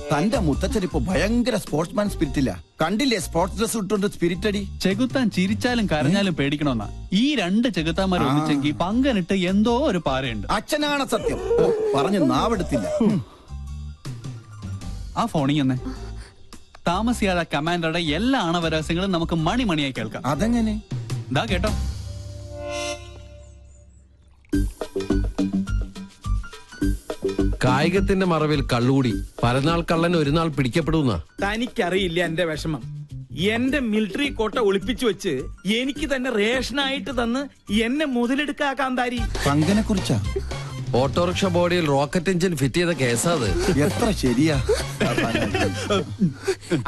തന്റെ മുത്തച്ഛൻ ഇപ്പൊ ഭയങ്കര സ്പോർട്സ്മാൻ സ്പിരിറ്റില്ല. കണ്ടില്ലേ സ്പോർട്സ് ഡ്രസ് ഇട്ടുകൊണ്ട് സ്പിരിറ്റ് അടി. ചെകുത്താൻ ചിരിച്ചാലും കരഞ്ഞാലും പേടിക്കണമെന്നാ. ഈ രണ്ട് ചെകുത്താന്മാർ ഒന്നിച്ചെങ്കിൽ പങ്കനിട്ട് എന്തോ ഒരു പാരയുണ്ട്. അച്ഛനാണ് സത്യം. പറഞ്ഞു നാവെടുത്തില്ല. ആ ഫോണിൽ തന്നെ താമസിയാതെ കമാൻഡറുടെ എല്ലാ ആണവരഹസ്യങ്ങളും നമുക്ക് മണിമണിയായി കേൾക്കാം. അതെങ്ങനെ? ദാ കേട്ടോ. കായികത്തിന്റെ മറവിൽ കള്ളുകൂടി പരനാൾ കള്ളൻ ഒരു നാൾ പിടിക്കപ്പെടുന്ന. തനിക്കറിയില്ല എന്റെ വിഷമം. എന്റെ മിലിറ്ററി കോട്ട ഒളിപ്പിച്ചു വെച്ച് എനിക്ക് തന്നെ റേഷനായിട്ട് തന്ന് എന്നെ മുതലെടുക്കാൻ താരി. പങ്കനെ കുറിച്ചാ? ഓട്ടോറിക്ഷ ബോഡിയിൽ റോക്കറ്റ് എഞ്ചിൻ ഫിറ്റ് ചെയ്ത കേസാത്. എത്ര ശരിയാ.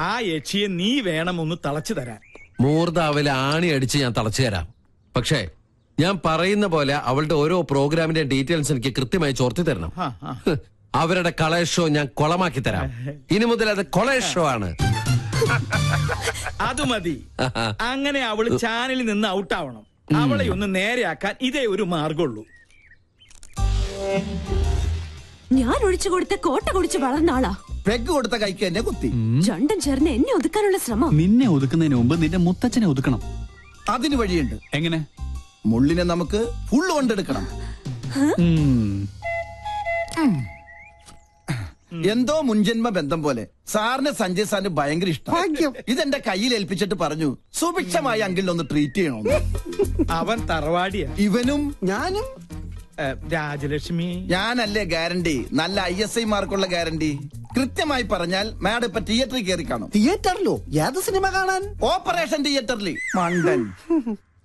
ആ യക്ഷിയെ നീ വേണം ഒന്ന് തളച്ചു തരാൻ. മൂർദാവിലെ ആണി അടിച്ച് ഞാൻ തളച്ചു തരാം. പക്ഷേ ഞാൻ പറയുന്ന പോലെ അവളുടെ ഓരോ പ്രോഗ്രാമിന്റെ ഡീറ്റെയിൽസ് എനിക്ക് കൃത്യമായി ചോർത്തി തരണം. അവരുടെ കളേഷ് ഷോ ഞാൻ കൊളമാക്കി തരാം. ഇനി മുതൽ അത് കൊളേഷ് ഷോ ആണ്. അത് മതി. അങ്ങനെ അവള് ചാനലിൽ നിന്ന് ഔട്ടാവണം. അവളെ ഒന്ന് നേരെയാക്കാൻ ഇതേ ഒരു മാർഗമുള്ളൂ. ഞാൻ ഒഴിച്ചു കൊടുത്ത കോട്ട കുടിച്ച് വളർന്ന ആളാ. പെഗ് കൊടുത്ത കൈക്ക് എന്നെ കുത്തി. രണ്ടും ചേർന്ന് എന്നെ ഒതുക്കാനുള്ള ശ്രമം. നിന്നെ ഒതുക്കുന്നതിന് മുമ്പ് നിന്റെ മുത്തച്ഛനെ ഒതുക്കണം. അതിന് വഴിയുണ്ട്. എങ്ങനെ? മുള്ളിനെ നമുക്ക് ഫുള്ള് കൊണ്ടെടുക്കണം. എന്തോ മുൻജന്മ ബന്ധം പോലെ സാറിന് സഞ്ജയ് സാറിന് ഭയങ്കര ഇഷ്ടം. ഇതെന്റെ കയ്യിൽ ഏൽപ്പിച്ചിട്ട് പറഞ്ഞു സുഭിക്ഷമായി അങ്കിളിനെ ഒന്ന് ട്രീറ്റ് ചെയ്യണമെന്ന്. അവൻ തറവാടിയാ. ഇവനും ഞാനും. രാജലക്ഷ്മി ഞാനല്ലേ ഗ്യാരണ്ടി? നല്ല ISI മാർക്കുള്ള ഗ്യാരണ്ടി. കൃത്യമായി പറഞ്ഞാൽ മാഡം ഇപ്പൊ തിയേറ്ററിൽ കയറി കാണും. തിയേറ്ററിലോ? ഏത് സിനിമ കാണാൻ? ഓപ്പറേഷൻ തിയേറ്ററിൽ. മണ്ടൻ.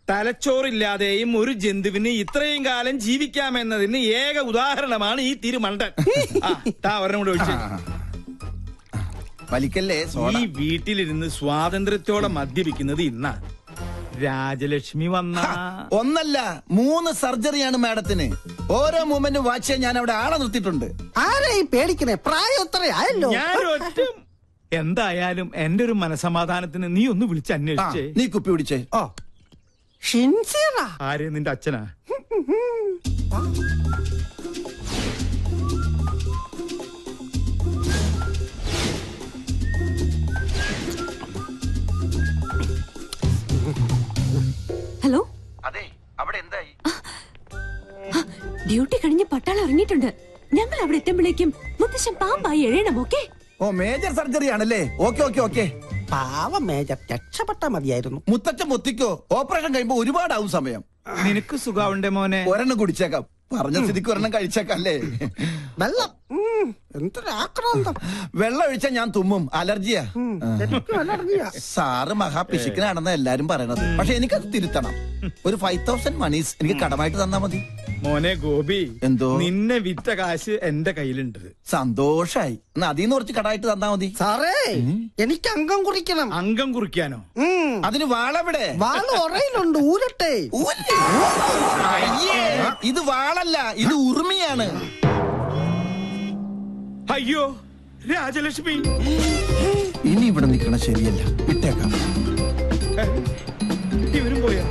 തലച്ചോറില്ലാതെയും ഒരു ജന്തുവിന് ഇത്രയും കാലം ജീവിക്കാമെന്നതിന് ഏക ഉദാഹരണമാണ് ഈ തിരുമണ്ടൻ. വലിക്കല്ലേ. ഈ വീട്ടിലിരുന്ന് സ്വാതന്ത്ര്യത്തോടെ മദ്യപിക്കുന്നത് ഇന്നാ. രാജലക്ഷ്മി വന്ന ഒന്നല്ല 3 സർജറിയാണ് മാഡത്തിന്. ഓരോ മൂമെന്റ് വാച്ച് ചെയ്യാൻ ഞാൻ അവിടെ ആളെ നിർത്തിയിട്ടുണ്ട്. ആരെയും പേടിക്കണേ, പ്രായം എത്രയായല്ലോ. ഞാനൊറ്റ എന്തായാലും എന്റെ ഒരു മനസമാധാനത്തിന് നീ ഒന്ന് വിളിച്ച് അന്വേഷിച്ചേ. നീ കുപ്പി പിടിച്ചേ. ആരെ? നിന്റെ അച്ഛനാ? ഹലോ. അതെ, അവിടെ എന്തായി? ഡ്യൂട്ടി കഴിഞ്ഞ് പട്ടാളം ഇറങ്ങിയിട്ടുണ്ട്. ഞങ്ങൾ അവിടെ എത്തുമ്പോഴേക്കും മുത്തശ്ശൻ പാമ്പായി എഴയണം. ഓക്കെ? ഓ, മേജർ സർജറി ആണല്ലേ. ഓക്കെ. പാവം മേജർ, രക്ഷപ്പെട്ടാ മതിയായിരുന്നു. മുത്തച്ഛൻ മുത്തിക്കോ. ഓപ്പറേഷൻ കഴിയുമ്പോ ഒരുപാടാവും സമയം. നിനക്ക് സുഖാവുണ്ടേ മോനെ? ഒരെണ്ണം കുടിച്ചേക്കാം. പറഞ്ഞ സ്ഥിതിക്ക് ഒരെണ്ണം കഴിച്ചേക്കല്ലേ. വെള്ളം എന്തൊരാക്രാന്തം. വെള്ളം ഒഴിച്ചാൽ ഞാൻ തുമ്മും. അലർജിയാ. സാറ് മഹാപിശുക്കനാണെന്ന് എല്ലാരും പറയണത്. പക്ഷെ എനിക്കത് തിരുത്തണം. ഒരു 5000 മണീസ് എനിക്ക് കടമായിട്ട് തന്നാ മതി. മോനെ ഗോപി, എന്തോ? നിന്നെ വിറ്റ കാശ് എന്റെ കയ്യിലുണ്ട്. സന്തോഷായി. എന്നാ അതീന്ന് കുറച്ച് കടമായിട്ട് തന്നാ മതി. സാറേ, എനിക്ക് അംഗം കുറിക്കണം. അംഗം കുറിക്കാനോ? അതിന് വാളെവിടെ? വാള് ഒറയിലുണ്ട്, ഊരട്ടെ. ഇത് വാളല്ല, ഇത് ഉറുമിയാണ്. അയ്യോ രാജലക്ഷ്മി, ഇനി ഇവിടെ നിൽക്കണ ശരിയല്ല. വിട്ടേക്കാം. ഇവരും പോയോ?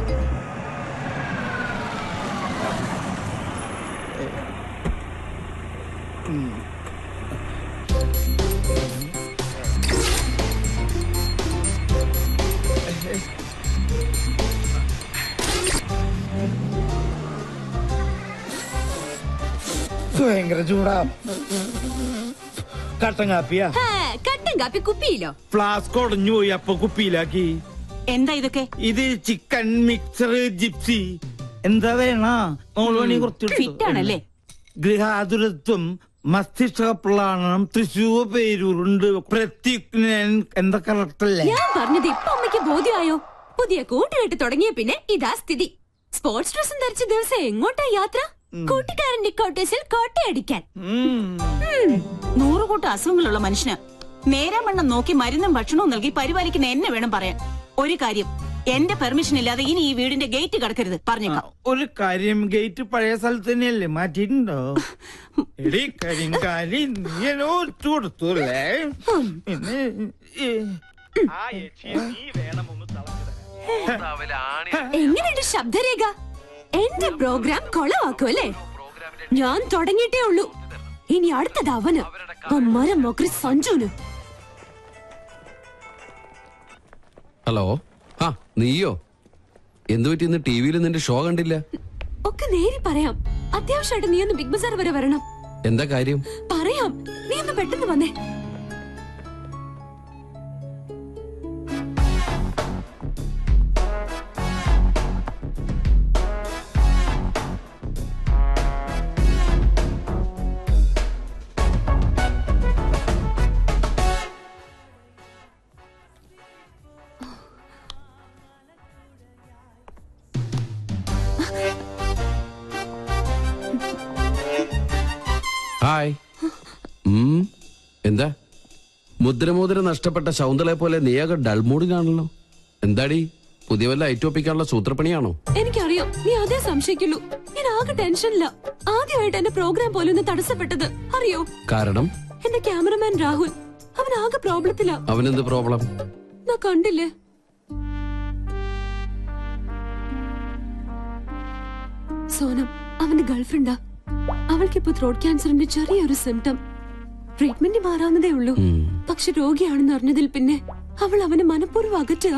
ഭയങ്കര ചൂടാ. കട്ടൻ കാപ്പിയാ? കട്ടൻ കാപ്പി കുപ്പിയിലോ? ഫ്ലാസ്ക് ഉടഞ്ഞു പോയി, അപ്പൊ കുപ്പിയിലാക്കി. എന്താ ഇതൊക്കെ? ഇത് ചിക്കൻ മിക്സർ ജിപ്സി. എന്താ വേണ? ഫിറ്റാണല്ലേ? ഗൃഹാതുരത്വം, മസ്തിഷ്കപ്ലാണം, തൃശൂർ പേരൂരുണ്ട്, പ്രത്യുഗ്നൻ. എന്താ കറക്റ്റല്ലേ? ഞാൻ പറഞ്ഞത് ഇപ്പൊ അമ്മയ്ക്ക് ബോധ്യമായോ? പുതിയ കൂട്ടുകെട്ട് തുടങ്ങിയ പിന്നെ ഇതാ സ്ഥിതി. സ്പോർട്സ് ഡ്രസ്സും ധരിച്ച ദിവസം എങ്ങോട്ടാ യാത്ര? കൂട്ടുകാരന്റെ കോട്ടേഴ്സിൽ കോട്ടയടിക്കാൻ. 100 കൂട്ടം അസുഖങ്ങളുള്ള മനുഷ്യന് നേരാമണ്ണം നോക്കി മരുന്നും ഭക്ഷണവും നൽകി പരിപാലിക്കുന്ന എന്നെ വേണം പറയാൻ. ഒരു കാര്യം, എന്റെ പെർമിഷൻ ഇല്ലാതെ ഇനി ഈ വീടിന്റെ ഗേറ്റ് കടക്കരുത്, പറഞ്ഞേക്കാം. ഒരു കാര്യം, ഗേറ്റ് പഴയ സ്ഥലത്ത് തന്നെയല്ലേ, മാറ്റിയിട്ടുണ്ടോ? എടി കരിങ്കാലി, നീ എങ്ങനെയുണ്ട് ശബ്ദരേഖ? എന്റെ പ്രോഗ്രാം കൊളവാക്കും അല്ലേ? ഞാൻ തുടങ്ങിയിട്ടേ ഉള്ളൂ. ഇനി അടുത്തത് അവന് മരം മൊക്കറി സഞ്ജുന്. ഹലോ, ആ നീയോ? എന്തു പറ്റി ഇന്ന് ടിവിയിൽ നിന്റെ ഷോ കണ്ടില്ല? ഒക്കെ നേരി പറയാം. അത്യാവശ്യമായിട്ട് നീ ഒന്ന് ബിഗ് ബസാർ വരെ വരണം. എന്താ കാര്യം? പറയാം, നീ ഒന്ന് പെട്ടെന്ന് വന്നേ. ഹായ്. എന്താ മുദ്രമോതിര നഷ്ടപ്പെട്ട ശൗന്തളെ പോലെ നീയാകെ ഡൾമൂഡിലാണല്ലോ. എന്താടി, പുതിയ വല്ല ഐറ്റോപ്പിക്കാനുള്ള സൂത്രപ്പണിയാണോ? എനിക്കറിയാം, നീ അതേ സംശയിക്കുള്ളൂ. ഞാൻ ആകെ ടെൻഷനില്ല. ആദ്യമായിട്ട് എന്റെ പ്രോഗ്രാം പോലും ഒന്ന് തടസ്സപ്പെട്ടത് അറിയോ? കാരണം എന്റെ ക്യാമറമാൻ രാഹുൽ, അവൻ ആകെ പ്രോബ്ലത്തിലാ. അവനെന്ത് പ്രോബ്ലം? ഞാൻ കണ്ടില്ലേ, സോനം അവന്റെ ഗേൾഫ്രണ്ടാ. അവൾക്കിപ്പോ ത്രോട്ട് ക്യാൻസറിന്റെ ചെറിയൊരു സിംറ്റം. ട്രീറ്റ്മെന്റ് മാറാവുന്നതേ ഉള്ളൂ. പക്ഷെ രോഗിയാണെന്ന് അറിഞ്ഞതിൽ പിന്നെ അവൾ അവനെ മനഃപൂർവ്വം അകറ്റുക.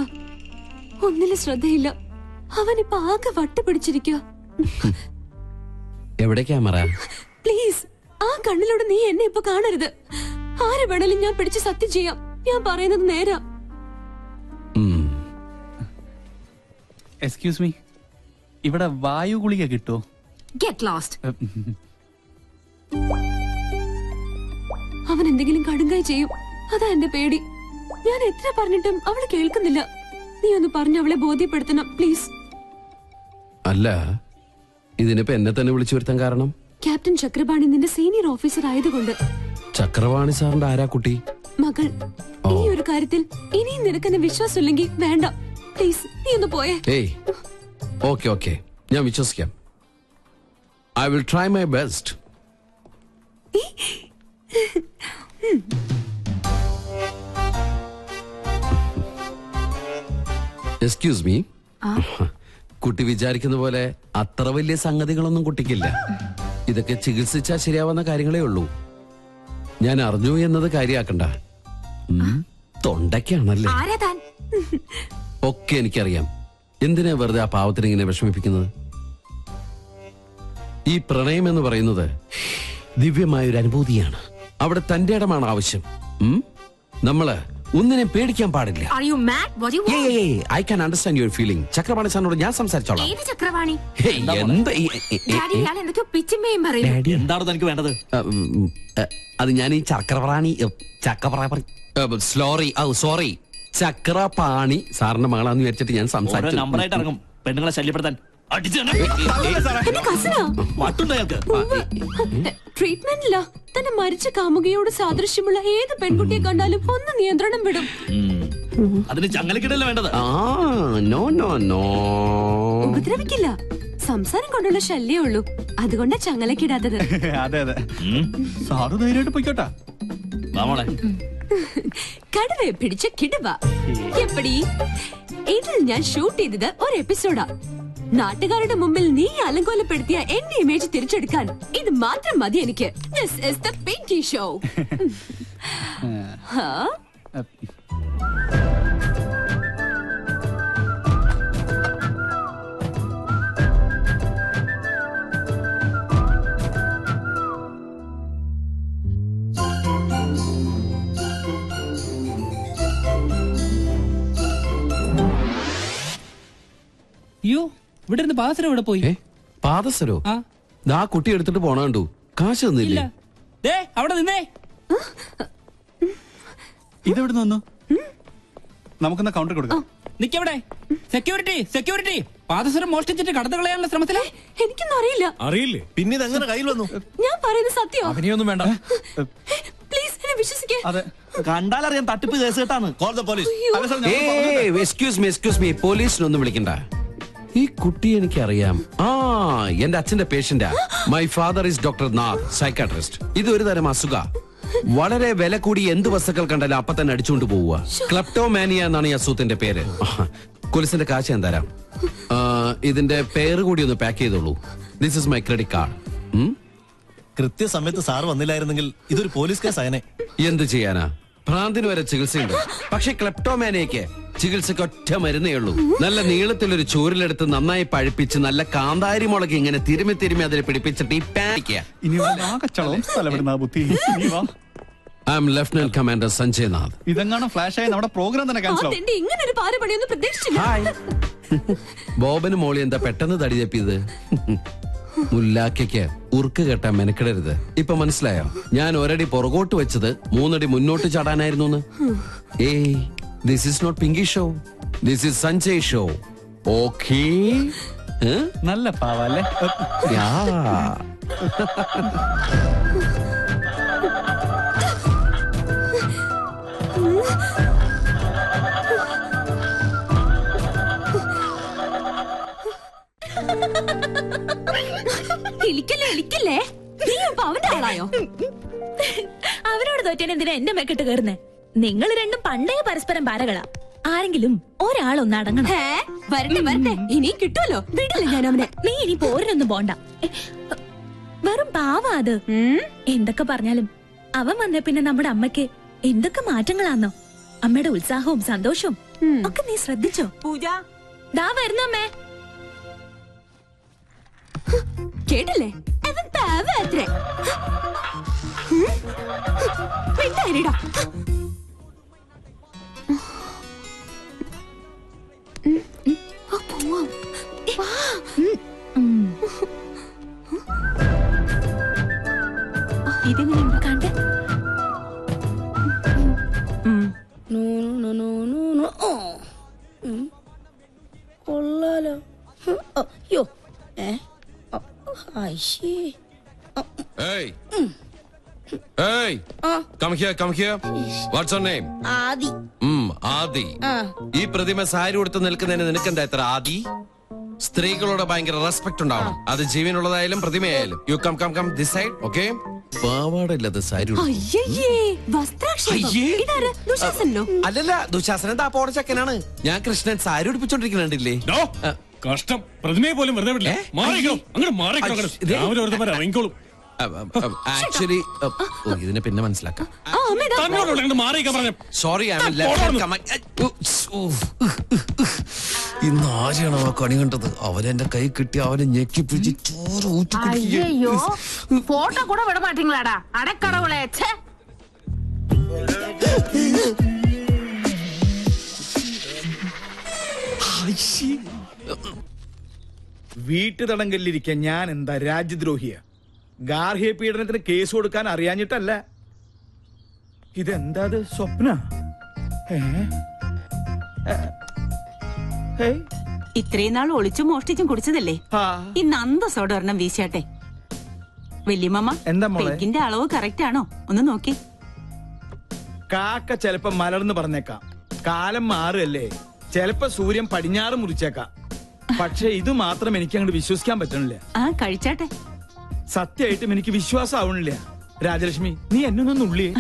ഒന്നിലും ശ്രദ്ധയില്ല. അവനിപ്പോ ആകെ വട്ടുപിടിച്ചിരിക്കുക. എവിടെ ക്യാമറ? പ്ലീസ്, ആ കണ്ണിലൂടെ നീ എന്നെ ഇപ്പൊ കാണരുത്. ആരെ വേണേലും ഞാൻ പിടിച്ച് സത്യം ചെയ്യാം. ഞാൻ പറയുന്നത് നേരാ. എക്സ്ക്യൂസ് മീ, ഇവിടെ വായു ഗുളിക കിട്ടോ? Get lost. അവൻ എന്തെങ്കിലും കടുങ്കായി ചെയ്യും, അതാ എന്റെ പേടി. ഞാൻ എത്ര പറഞ്ഞിട്ടും അവള് കേൾക്കുന്നില്ല. നീ ഒന്ന് പറഞ്ഞ് അവളെ ബോധ്യപ്പെടുത്തണം പ്ലീസ്. അല്ല, ഇതിനിപ്പോ എന്നെ തന്നെ വിളിച്ചു വരുത്താൻ കാരണം? ക്യാപ്റ്റൻ ചക്രപാണി നിന്റെ സീനിയർ ഓഫീസർ ആയതുകൊണ്ട്. ചക്രവാണി സാറിന്റെ ആരാ കുട്ടി? മകൾ. ഈ ഒരു കാര്യത്തിൽ ഇനിയും നിനക്കെന്നെ വിശ്വാസമില്ലെങ്കിൽ വേണ്ട. പ്ലീസ്, നീ ഒന്ന് പോയേ. ഏയ്, ഓക്കെ ഓക്കെ, ഞാൻ വിശ്വസിക്കാം. I will try my best. Excuse me. കുട്ടി വിചാരിക്കുന്ന പോലെ അത്ര വലിയ സംഗതികളൊന്നും കുട്ടിക്കില്ല. ഇതൊക്കെ ചികിത്സിച്ചാൽ ശരിയാവുന്ന കാര്യങ്ങളേ ഉള്ളൂ. ഞാൻ അറിഞ്ഞു എന്നത് കാര്യാക്കണ്ട. തൊണ്ടയ്ക്കാണല്ലേ? ഒക്കെ എനിക്കറിയാം. എന്തിനാ വെറുതെ ആ പാവത്തിന് ഇങ്ങനെ വിഷമിപ്പിക്കുന്നത്? ഈ പ്രണയം എന്ന് പറയുന്നത് ദിവ്യമായൊരു അനുഭൂതിയാണ്. അവിടെ തന്റെ ഇടമാണ് ആവശ്യം. നമ്മള് ഒന്നിനെ പേടിക്കാൻ പാടില്ല. I can understand your feeling. Chakrapani സാറിനോട് ഞാൻ സംസാരിച്ചോളാം. എന്താണ് തനിക്ക് വേണ്ടത്? അത് ഞാൻ ഈ സോറി ചക്രപാണി സാറിന്റെ മകളാന്ന് വിചാരിച്ചിട്ട് ഞാൻ സംസാരിച്ചു. നമ്പറായിട്ട് ഇറങ്ങും പെണ്ണുങ്ങളെ ശല്യപ്പെടുത്താൻ. ട്രീറ്റ്മെന്റില്ല. തന്നെ മരിച്ച കാമുകിയോട് സാദൃശ്യമുള്ള ഏത് പെൺകുട്ടിയെ കണ്ടാലും ഒന്ന് നിയന്ത്രണം വിടും. അതിന് ചങ്ങലക്കിടല്ല വേണ്ടത്. ഉപദ്രവിക്കില്ല. സംസാരം കൊണ്ടുള്ള ശല്യേ ഉള്ളൂ. അതുകൊണ്ടാ ചങ്ങലക്കിടാത്തത്. അതെ അതെ, സാറ് ധൈര്യമായിട്ട് പോയിക്കോട്ടാ. കടുവയെ പിടിച്ച കിടുവ. എപ്പടി? ഇതിൽ ഞാൻ ഷൂട്ട് ചെയ്തത് ഒരു എപ്പിസോഡാ. നാട്ടുകാരുടെ മുമ്പിൽ നീ അലങ്കോലപ്പെടുത്തിയ എന്റെ ഇമേജ് തിരിച്ചെടുക്കാൻ ഇത് മാത്രം മതി എനിക്ക്. This is the Pinky Show. ഇവിടെ ഇരുന്ന് പാദസരം ഇവിടെ പോയി. പാദസരോ? ആ കുട്ടി എടുത്തിട്ട് പോണ കണ്ടു. കാശ് തന്നില്ലേ? അവിടെ നിന്നേ. ഇതെവിടെ നിന്നു? നമുക്കെന്നാ കൗണ്ടർ കൊടുക്കാം. നിക്കവിടെ. Security security. പാദസരം മോഷ്ടിച്ചിട്ട് കടന്നു കളയാനുള്ള ശ്രമത്തിലാ. എനിക്കൊന്നും അറിയില്ല. അറിയില്ലേ? പിന്നെ ഇതെങ്ങനെ കയ്യിൽ വന്നു? ഞാൻ പറയുന്നത് സത്യം. അവനെയൊന്നും വേണ്ട. പ്ലീസ് എന്നെ വിശ്വസിക്കേ. അതെ, കണ്ടാലറിയാം തട്ടിപ്പ് കേസ് കേട്ടാണ്. Call the police. Excuse me, പോലീസിനൊന്നും വിളിക്കണ്ട. ഈ കുട്ടി എനിക്കറിയാം. എന്റെ അച്ഛന്റെ പേഷ്യന്റാ. My father is doctor Nath, psychiatrist. ഇത് ഒരു തരം അസുഖ. വളരെ വില കൂടി എന്ത് വസ്തുക്കൾ കണ്ടാലും അപ്പൊ തന്നെ അടിച്ചുകൊണ്ട് പോവുക. ക്ലെപ്റ്റോമാനിയ എന്നാണ് ഈ അസുഖത്തിന്റെ പേര്. പോലീസിന്റെ കാശ് ഞാൻ തരാം. ഇതിന്റെ പേര് കൂടി ഒന്ന് പാക്ക് ചെയ്തോളൂ. This is my credit card. കൃത്യസമയത്ത് സാർ വന്നില്ലായിരുന്നെങ്കിൽ ഇതൊരു പോലീസ് കേസ് ആയനെ. എന്ത് ചെയ്യാനാ, ഭ്രാന്തിന് വരെ ചികിത്സയുണ്ട്. പക്ഷെ ക്ലെപ്റ്റോമാനിയക്ക് ചികിത്സക്ക് ഒറ്റ മരുന്നേ ഉള്ളൂ. നല്ല നീളത്തിലൊരു ചൂരിലെടുത്ത് നന്നായി പഴുപ്പിച്ച് നല്ല കാന്താരി മുളക് ഇങ്ങനെ തിരുമ്മി തിരുമ്മി അതിൽ പിടിപ്പിച്ചിട്ട് ഈ പാനിക്കുക. I am lieutenant commander Sanjay Nath. ഇതെങ്ങാനും ഫ്ലാഷ് ആയി നമ്മുടെ പ്രോഗ്രാം തന്നെ ക്യാൻസൽ ആവും. ഇങ്ങനെ ഒരു പാരപണിയൊന്നും പ്രതീക്ഷിച്ചില്ല. ബോബന് മോളി എന്താ പെട്ടെന്ന് തടി തപ്പിയത്? മുല്ലാക്കയ്ക്ക് ഉറുക്ക് കെട്ടാൻ മെനക്കിടരുത്. ഇപ്പൊ മനസ്സിലായോ? ഞാൻ ഒരടി പുറകോട്ട് വെച്ചത് 3 അടി മുന്നോട്ട് ചാടാനായിരുന്നു. ഏയ്, this is not Pinky show, this is Sanjay show. Okay? നല്ല പാവല്ലേ? ഇളിക്കല്ലേ നീ അപ്പൊ അവന്റെ ആളായോ? അവനോട് തോറ്റേനെ എന്തിനാ എന്റെ മെക്കിട്ട് കയറുന്നേ? നിങ്ങൾ രണ്ടും പണ്ടേ പരസ്പരം പാരകളാ. ആരെങ്കിലും ഒരാളൊന്ന് അടങ്ങണം. വരട്ടെ ഇനിയും കിട്ടുമല്ലോ. വിടില്ല ഞാൻ അവനെ. നീ ഇനി പോരിനൊന്നും പോണ്ട. വെറും പാവാ അത്. എന്തൊക്കെ പറഞ്ഞാലും അവൻ വന്ന പിന്നെ നമ്മുടെ അമ്മയ്ക്ക് എന്തൊക്കെ മാറ്റങ്ങളാന്നോ. അമ്മയുടെ ഉത്സാഹവും സന്തോഷവും ഒക്കെ നീ ശ്രദ്ധിച്ചോ? പൂജ ദാ വരുന്നമ്മേ. കേട്ടില്ലേ? അവൻ പാവത്രേ. മിണ്ടായിരടാ. ഇതെങ്ങനെയുണ്ട് കണ്ട്? കൊള്ളാലോ. അയ്യോ. Hey. Hey. Come here. What's your name? ആദി. ആദി. ഈ പ്രതിമ സാരി ഉടുത്ത് നിൽക്കുന്നതിന് നിനക്കെന്താ ഇത്ര ആദി? സ്ത്രീകളോട് ഭയങ്കര റെസ്പെക്ട് ഉണ്ടാവണം. അത് ജീവനുള്ളതായാലും പ്രതിമയായാലും. You come this side, okay? പാവാടില്ലാത്ത സാരി. അല്ലല്ല, ദുശാസനൻ താപ്പോടെ ചക്കനാണ്. ഞാൻ കൃഷ്ണൻ സാരി ഉടുപ്പിച്ചോണ്ടിരിക്കുന്നുണ്ടില്ലേ? കഷ്ടം, പ്രതിമയെ പോലും വെറുതെ വിടില്ല. ആക്ച്വലി ഇതിനെ പിന്നെ മനസ്സിലാക്കാം. സോറി, ഇന്ന് ആരെയാണോ ആ കണി കണ്ടത്? അവനെന്റെ കൈ കിട്ടി അവനെ ഞെക്കി പിടിച്ച് ചോറ് അയ്യോ, ഫോട്ടോ കൂടെ വിട മാറ്റീங்களா? അടക്കടവുളെ. വീട്ടു തടങ്കലിരിക്കാൻ ഞാൻ എന്താ രാജ്യദ്രോഹിയ? ഗാർഹിക പീഡനത്തിന് കേസ് കൊടുക്കാൻ അറിയാഞ്ഞിട്ടല്ല. ഇതെന്താ സ്വപ്ന? ഇത്രയും നാൾ ഒളിച്ചും മോഷ്ടിച്ചും കുടിച്ചതല്ലേ? ഇന്ന് അന്തസ്സോടെ ഒരെണ്ണം വീശാട്ടെ. വല്യമ്മ, പെക്കിന്റെ അളവ് കറക്റ്റ് ആണോ? ഒന്ന് നോക്കി. കാക്ക ചെലപ്പോ മലർന്ന് പറഞ്ഞേക്കാം. കാലം മാറുകല്ലേ, ചെലപ്പോ സൂര്യൻ പടിഞ്ഞാറ് മുറിച്ചേക്കാം. പക്ഷെ ഇത് മാത്രം എനിക്ക് അങ്ങോട്ട് വിശ്വസിക്കാൻ പറ്റണില്ല. കഴിച്ചാട്ടെ. സത്യമായിട്ടും എനിക്ക് വിശ്വാസം ആവണില്ല. രാജലക്ഷ്മി, നീ എന്നൊന്നും ഉള്ളിയേ.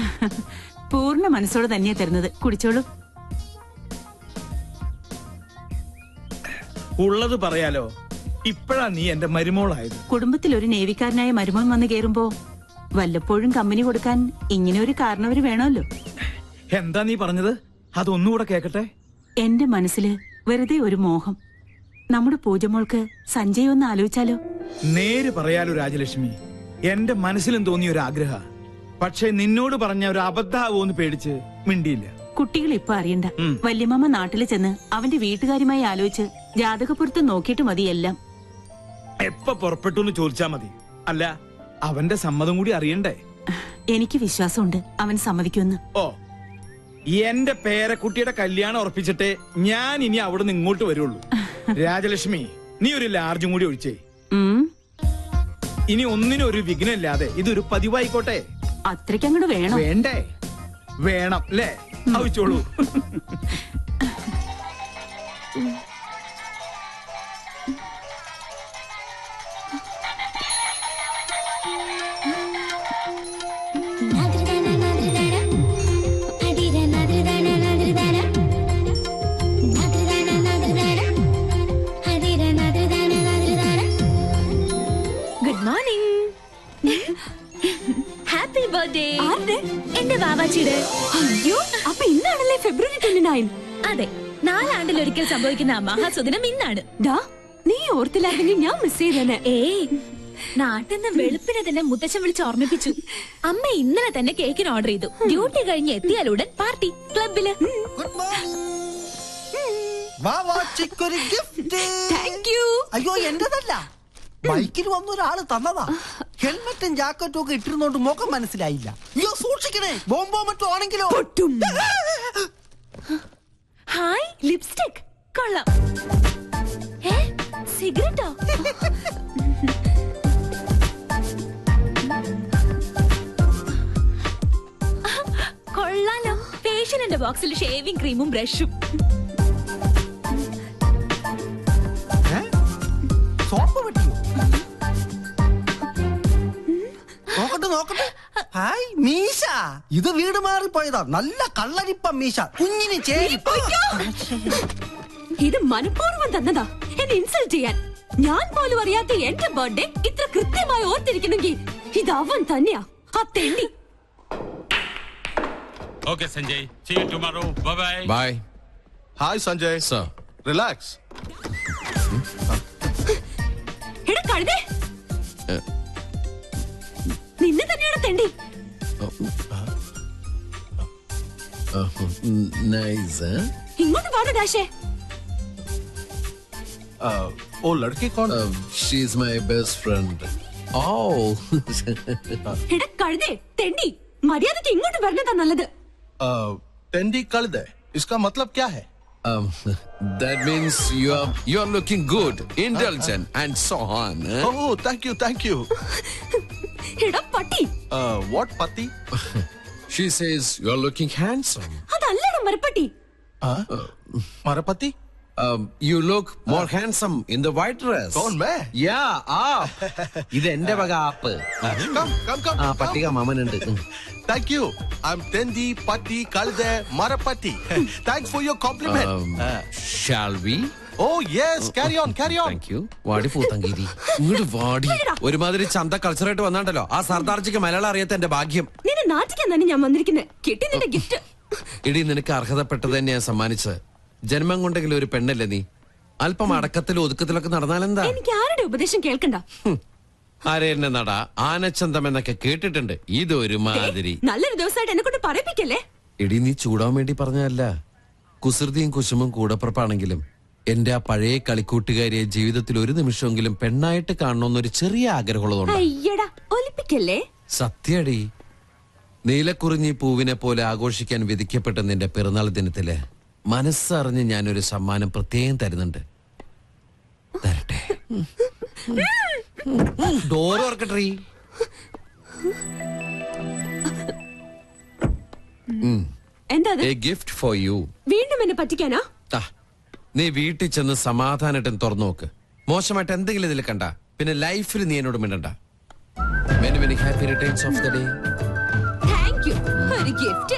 പൂർണ്ണ മനസ്സോടെ തന്നെയാ തരുന്നത്. കുടിച്ചോളൂ. ഉള്ളത് പറയാലോ, ഇപ്പഴാ നീ എന്റെ മരുമോളായത്. കുടുംബത്തിൽ ഒരു നേവിക്കാരനായ മരുമോൻ വന്ന് കേറുമ്പോ വല്ലപ്പോഴും കമ്പനി കൊടുക്കാൻ ഇങ്ങനെ ഒരു കാരണവര് വേണമല്ലോ. എന്താ നീ പറഞ്ഞത്? അതൊന്നുകൂടെ കേക്കട്ടെ. എന്റെ മനസ്സില് വെറുതെ ഒരു മോഹം. നമ്മുടെ പൂജമോൾക്ക് സഞ്ജയ് ഒന്ന് ആലോചിച്ചാലോ? നേര് പറയാലോ രാജലക്ഷ്മി, എന്റെ മനസ്സിലും തോന്നിയ ഒരു ആഗ്രഹ. പക്ഷെ നിന്നോട് പറഞ്ഞ ഒരു അബദ്ധാവോന്ന് പേടിച്ച് മിണ്ടിയില്ല. കുട്ടികൾ ഇപ്പൊ അറിയണ്ട. വല്യമ്മ നാട്ടിൽ ചെന്ന് അവന്റെ വീട്ടുകാരുമായി ആലോചിച്ച് ജാതകപ്പുറത്ത് നോക്കിയിട്ട് മതി എല്ലാം. എപ്പ പുറപ്പെട്ടു എന്ന് ചോദിച്ചാ മതി. അല്ല, അവന്റെ സമ്മതം കൂടി അറിയണ്ടേ? എനിക്ക് വിശ്വാസമുണ്ട് അവൻ സമ്മതിക്കുമെന്ന്. ഓ, എന്റെ പേരക്കുട്ടിയുടെ കല്യാണം ഉറപ്പിച്ചിട്ടേ ഞാൻ ഇനി അവിടെ നിന്ന് ഇങ്ങോട്ട് വരുള്ളൂ. രാജലക്ഷ്മി, നീ ഒരു ലാർജും കൂടി ഒഴിച്ചേ. ഇനി ഒന്നിനും ഒരു വിഘ്നമില്ലാതെ ഇതൊരു പതിവായിക്കോട്ടെ. അത്രയ്ക്കങ്ങോട്ട് വേണം. വേണ്ടേ? വേണം അല്ലേ? ആവശ്യമുള്ളൂ. Good morning. ബർത്ത്ഡേ. ആരുടെ? എന്റെ വാവാച്ചിയുടെ. അയ്യോ, അപ്പൊ ഇന്നാണല്ലേ ഫെബ്രുവരി 29? അതെ, 4 ആണ്ടിലൊരിക്കൽ സംഭവിക്കുന്ന മഹാസുദിനം ഇന്നാണ്. ഡാ, നീ ഓർത്തില്ലായിരുന്നെങ്കിൽ ഞാൻ മിസ് ചെയ്തേനെ. ഏയ്, നാട്ടിൽ നിന്ന് വെളുപ്പിനെ തന്നെ മുത്തച്ഛൻ വിളിച്ച് ഓർമ്മിപ്പിച്ചു. അമ്മ ഇന്നലെ തന്നെ കേക്കിന് ഓർഡർ ചെയ്തു. ഡ്യൂട്ടി കഴിഞ്ഞ് എത്തിയാലുടൻ പാർട്ടി ക്ലബില്. Good morning. വാവാച്ചിക്കൊരു ഗിഫ്റ്റ്. Thank you. അയ്യോ എന്റേതല്ല, ബൈക്കിൽ വന്ന ഒരാള് തന്നതാ. ഹെൽമെറ്റും ജാക്കറ്റും ഒക്കെ ഇട്ടിരുന്നോണ്ട് മുഖം മനസ്സിലായില്ല. അയ്യോ സൂക്ഷിക്കണേ, ബോംബോ മറ്റോ ആണെങ്കിലോ. ഹായ്, ലിപ്സ്റ്റിക് കൊള്ളാം. സിഗരറ്റോ? കൊള്ളാലോ. ഫേഷ്യലിന്റെ ബോക്സിൽ ഷേവിംഗ് ക്രീമും ബ്രഷും. സോപ്പ് വെട്ടിയോ? നോക്കട്ടെ നോക്കട്ടെ. ഹായ്, മീശ. ഇത് വീട് മാറിപ്പോയതാ. നല്ല കള്ളരിപ്പ മീശ, കുഞ്ഞിന് ചേരി. ഇത് മനഃപൂർവ്വം തന്നതാ, എന്നെ ഇൻസൾട്ട് ചെയ്യാൻ. ഞാൻ പോലും അറിയാത്ത എന്റെ ബർത്ത്ഡേ ഇത്ര കൃത്യമായി ഓർത്തിരിക്കണമെങ്കിൽ ഇത് അവൻ തന്നെയാ, ആ തെണ്ടി. Okay, Sanjay. See you tomorrow. Bye-bye. Bye. Hi Sanjay. Sir. Relax. എടാ കഴുതേ, നിന്നെ തന്നെയാണ് തെണ്ടി. നൈസ്. ഇങ്ങോട്ട് പാട ഡാഷേ. ഓ ലഡ്കി കോൺ? She's my best friend. ഓ. എടാ കഴുതേ, തെണ്ടി, മര്യാദക്ക് ഇങ്ങോട്ട് വരണതാ നല്ലത്. ടെൻഡി കഴുത. इसका मतलब क्या है? That means you are looking good, indulgent and so on. Oh, thank you. എടാ പട്ടി. What പത്തി? She says you are looking handsome. അതല്ലടാ മരപ്പട്ടി. മരപ്പത്തി? You look more handsome in the white dress. कौन मैं? Yeah, aap. ഇത് എന്റെ വക ആപ്പ്. Come. ആ പട്ടിക മാമനുണ്ട്. Thank you. I'm Tendi, Patti, Kalde, Marapatti. Thanks for your compliment. Shall we? Oh yes, carry on. Thank you. വാടി പൂത്തങ്കീരി. ഇങ്ങോട്ട് വാടി. ഒരുമാതിരി ചന്ത കൾച്ചറായിട്ട് വന്നാണ്ടല്ലോ. ആ സർദാർജിക്ക് മലയാളം അറിയാത്ത എന്റെ ഭാഗ്യം. നിന്നെ നാട്ടിക്കാൻ തന്നെ ഞാൻ വന്നിരിക്കുന്നത്. കിട്ടി നിന്റെ ഗിഫ്റ്റ്. ഇടി നിനക്ക് അർഹതപ്പെട്ടത് തന്നെ ഞാൻ സമ്മാനിച്ചത്. ജന്മം കൊണ്ടെങ്കിലും ഒരു പെണ്ണല്ലേ നീ? അല്പം അടക്കത്തിലും ഒതുക്കത്തിലൊക്കെ നടന്നാലെന്താ? എനിക്ക് ആരുടെ ഉപദേശം കേൾക്കണ്ട. ആരെന്നെ നട ആനച്ചന്തം എന്നൊക്കെ കേട്ടിട്ടുണ്ട്. ഇതൊരു മാതിരി. നല്ലൊരു ദിവസമായിട്ട് എന്നെ കൊണ്ട് പറയിപ്പിക്കല്ലേ. ഇടി നീ ചൂടാൻ വേണ്ടി പറഞ്ഞതല്ല. കുസൃതിയും കുശുമും കൂടപ്പുറപ്പാണെങ്കിലും എന്റെ ആ പഴയ കളിക്കൂട്ടുകാരിയെ ജീവിതത്തിൽ ഒരു നിമിഷമെങ്കിലും പെണ്ണായിട്ട് കാണണമെന്നൊരു ചെറിയ ആഗ്രഹമുള്ളതുകൊണ്ട്. അയ്യടാ, ഒലിപ്പിക്കല്ലേ. സത്യടി, നീലക്കുറിഞ്ഞി പൂവിനെ പോലെ ആഘോഷിക്കാൻ വിധിക്കപ്പെട്ട നിന്റെ പിറന്നാൾ ദിനത്തില് മനസ്സറിഞ്ഞ് ഞാനൊരു സമ്മാനം പ്രത്യേകം തരുന്നുണ്ട്. തരട്ടെ. ഡോർ ഓർക്കട്ടെ. എന്താ എ ഗിഫ്റ്റ് ഫോർ യു. വീണ്ടും എന്നെ പറ്റിക്കാനാ? നീ വീട്ടിൽ ചെന്ന് സമാധാനായിട്ട് തുറന്നു നോക്ക്. മോശമായിട്ട് എന്തെങ്കിലും ഇതിൽ കണ്ട പിന്നെ ലൈഫിൽ നീ എന്നോട് മിണ്ടണ്ട. Many happy returns of the day. Thank you. ഒരു ഗിഫ്റ്റ്.